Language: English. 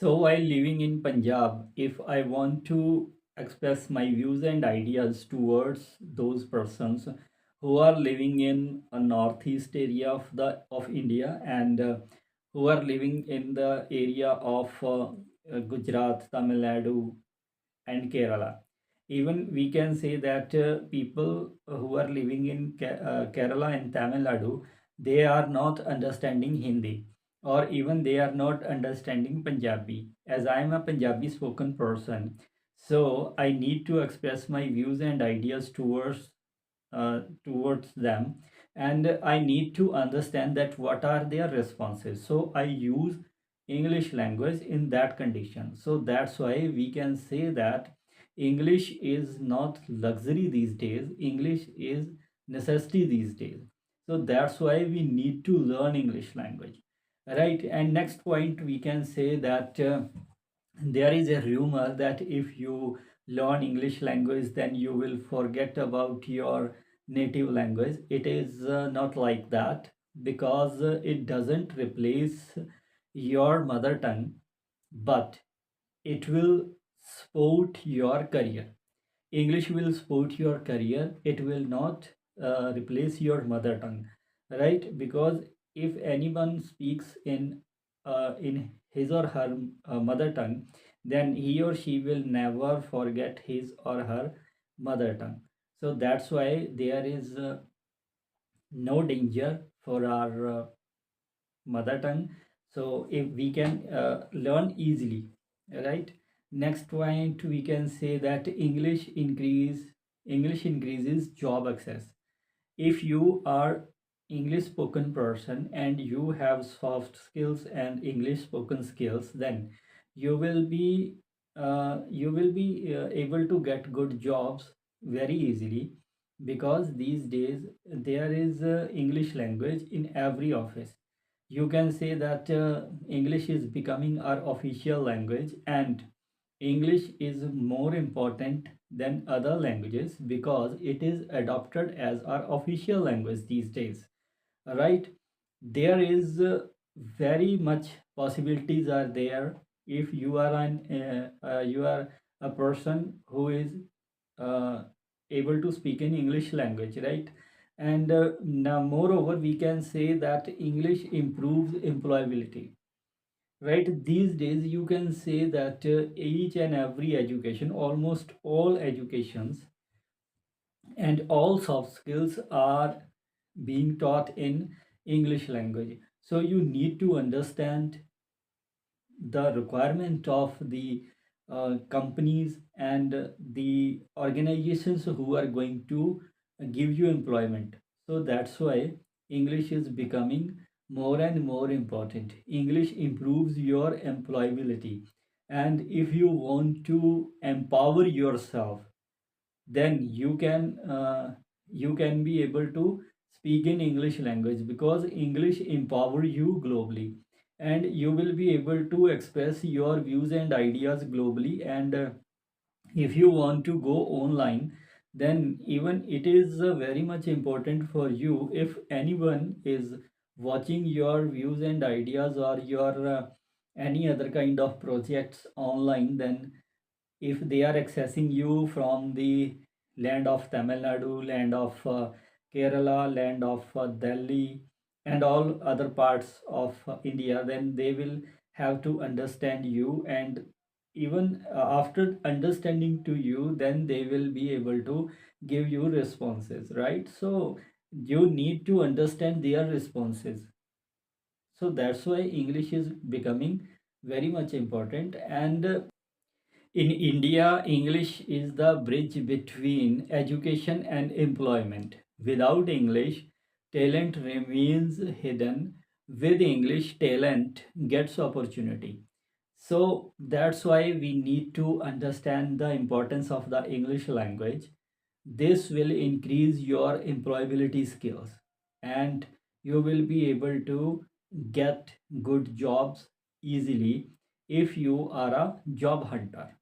So while living in Punjab, if I want to express my views and ideas towards those persons who are living in a northeast area of India and who are living in the area of Gujarat, Tamil Nadu, and Kerala. Even we can say that people who are living in Kerala and Tamil Nadu, they are not understanding Hindi, or even they are not understanding Punjabi. As I am a Punjabi spoken person, so I need to express my views and ideas towards them, and I need to understand that what are their responses. So I use English language in that condition. So that's why we can say that English is not luxury these days, English is necessity these days. So that's why we need to learn English language, right? And next point, we can say that there is a rumor that if you learn English language, then you will forget about your native language. It is not like that, because it doesn't replace your mother tongue, but it will support your career. English will support your career. It will not replace your mother tongue, right? Because if anyone speaks in his or her mother tongue, then he or she will never forget his or her mother tongue. So that's why there is no danger for our mother tongue. So if we can learn easily, right? Next point, we can say that English increases job access. If you are English spoken person and you have soft skills and English spoken skills, then you will be able to get good jobs very easily, because these days there is English language in every office. You can say that English is becoming our official language, and English is more important than other languages because it is adopted as our official language these days, right? There is very much possibilities are there. If you are you are a person who is uh, able to speak in English language, right? And now moreover, we can say that English improves employability, right? These days you can say that each and every education, almost all educations and all soft skills are being taught in English language. So you need to understand the requirement of the companies and the organizations who are going to give you employment. So that's why English is becoming more and more important. English improves your employability. And if you want to empower yourself, then you can be able to speak in English language, because English empower you globally, and you will be able to express your views and ideas globally. And if you want to go online, then even it is very much important for you. If anyone is watching your views and ideas or your any other kind of projects online, then if they are accessing you from the land of Tamil Nadu, land of Kerala, land of Delhi, and all other parts of India, then they will have to understand you. And even after understanding to you, then they will be able to give you responses, right? So you need to understand their responses. So that's why English is becoming very much important. And in India, English is the bridge between education and employment. Without English, talent remains hidden. With English, talent gets opportunity. So that's why we need to understand the importance of the English language. This will increase your employability skills, and you will be able to get good jobs easily if you are a job hunter.